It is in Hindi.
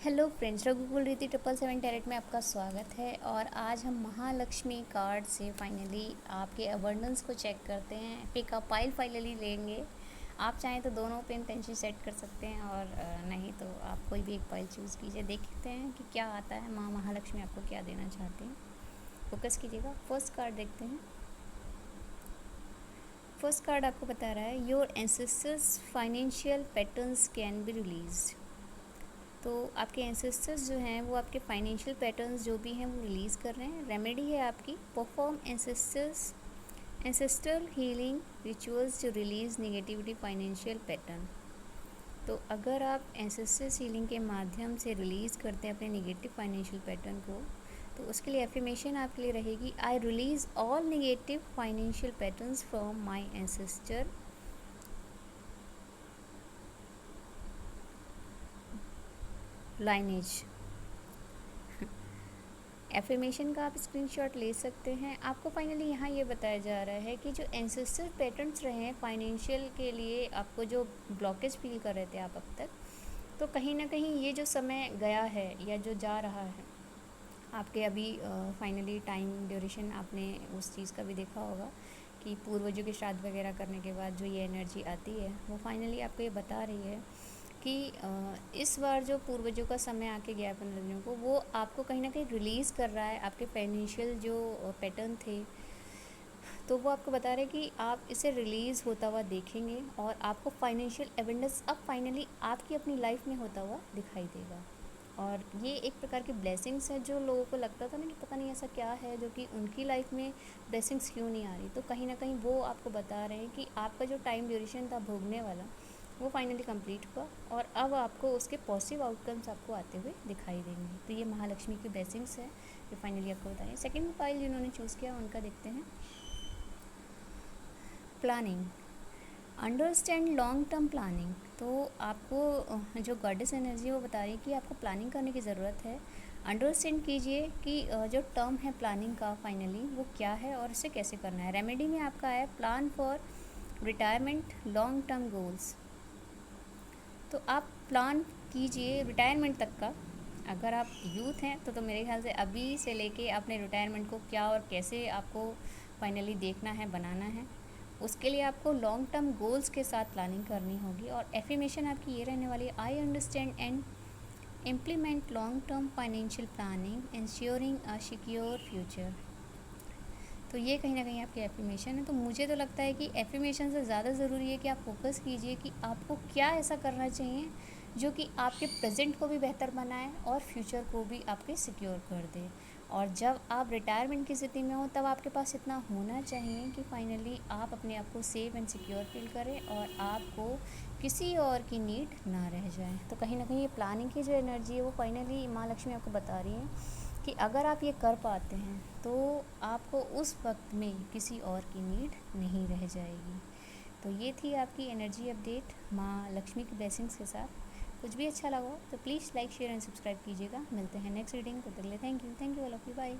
हेलो फ्रेंड्स, रघुकुल रीति 777 टैरेट में आपका स्वागत है। और आज हम महालक्ष्मी कार्ड से फाइनली आपके अबंडेंस को चेक करते हैं। पिक अ पाइल फाइनली लेंगे। आप चाहें तो दोनों पे इंटेंशन सेट कर सकते हैं और नहीं तो आप कोई भी एक पाइल चूज़ कीजिए। देखते हैं कि क्या आता है, माँ महालक्ष्मी आपको क्या देना चाहते हैं। फोकस कीजिएगा। फर्स्ट कार्ड देखते हैं। फर्स्ट कार्ड आपको बता रहा है your ancestors financial patterns can be released. तो आपके एंसेस्टर्स जो हैं वो आपके फाइनेंशियल पैटर्न्स जो भी हैं वो रिलीज़ कर रहे हैं। रेमेडी है आपकी perform ancestral healing rituals to release negativity financial pattern. तो अगर आप एंसेस्टर्स हीलिंग के माध्यम से रिलीज़ करते हैं अपने नेगेटिव फाइनेंशियल पैटर्न को, तो उसके लिए एफर्मेशन आपके लिए रहेगी I release all negative financial patterns from my ancestor lineage. Affirmation का आप स्क्रीनशॉट ले सकते हैं। आपको फाइनली यहाँ ये बताया जा रहा है कि जो एंसेस्टर पैटर्न्स रहे हैं फाइनेंशियल के लिए, आपको जो ब्लॉकेज फील कर रहे थे आप अब तक, तो कहीं ना कहीं ये जो समय गया है या जो जा रहा है आपके अभी फाइनली टाइम ड्यूरेशन आपने उस चीज़ का भी देखा होगा कि पूर्वजों के श्राद्ध वगैरह करने के बाद जो ये एनर्जी आती है वो फाइनली आपको ये बता रही है कि इस बार जो पूर्वजों का समय आके गया है 15 दिनों को, वो आपको कहीं ना कहीं रिलीज़ कर रहा है आपके फाइनेंशियल जो पैटर्न थे। तो वो आपको बता रहे हैं कि आप इसे रिलीज़ होता हुआ देखेंगे और आपको फाइनेंशियल एबंडेंस अब फाइनली आपकी अपनी लाइफ में होता हुआ दिखाई देगा। और ये एक प्रकार की ब्लेसिंग्स है। जो लोगों को लगता था ना कि पता नहीं ऐसा क्या है जो कि उनकी लाइफ में ब्लेसिंग्स क्यों नहीं आ रही, तो कहीं ना कहीं वो आपको बता रहे हैं कि आपका जो टाइम ड्यूरेशन था भोगने वाला, वो फाइनली कंप्लीट हुआ और अब आपको उसके पॉजिटिव आउटकम्स आपको आते हुए दिखाई देंगे। तो ये महालक्ष्मी की ब्लेसिंग्स है जो फाइनली आपको बताएं। सेकेंड फाइल जिन्होंने चूज़ किया उनका देखते हैं। Planning, understand long term planning. तो आपको जो गॉडेस एनर्जी है वो बता रही है कि आपको प्लानिंग करने की ज़रूरत है। अंडरस्टैंड कीजिए कि जो टर्म है प्लानिंग का फाइनली वो क्या है और इसे कैसे करना है। रेमेडी में आपका है plan for retirement long term goals. तो आप प्लान कीजिए रिटायरमेंट तक का। अगर आप यूथ हैं तो मेरे ख्याल से अभी से लेके अपने रिटायरमेंट को क्या और कैसे आपको फाइनली देखना है, बनाना है, उसके लिए आपको लॉन्ग टर्म गोल्स के साथ प्लानिंग करनी होगी। और एफर्मेशन आपकी ये रहने वाली है I understand and implement long term financial planning ensuring a secure future. तो ये कहीं ना कहीं आपकी एफर्मेशन है। तो मुझे तो लगता है कि एफर्मेशन से ज़्यादा ज़रूरी है कि आप फोकस कीजिए कि आपको क्या ऐसा करना चाहिए जो कि आपके प्रेजेंट को भी बेहतर बनाए और फ्यूचर को भी आपके सिक्योर कर दे। और जब आप रिटायरमेंट की स्थिति में हो तब आपके पास इतना होना चाहिए कि फाइनली आप अपने आप को सेफ एंड सिक्योर फील करें और आपको किसी और की नीड ना रह जाए। तो कहीं ना कहीं ये प्लानिंग की जो एनर्जी है वो फाइनली माँ लक्ष्मी आपको बता रही है कि अगर आप ये कर पाते हैं तो आपको उस वक्त में किसी और की नीड नहीं रह जाएगी। तो ये थी आपकी एनर्जी अपडेट माँ लक्ष्मी की ब्लेसिंग्स के साथ। कुछ भी अच्छा लगा तो please like share and subscribe कीजिएगा। मिलते हैं नेक्स्ट रीडिंग। तो तक के लिए thank you all of you, bye.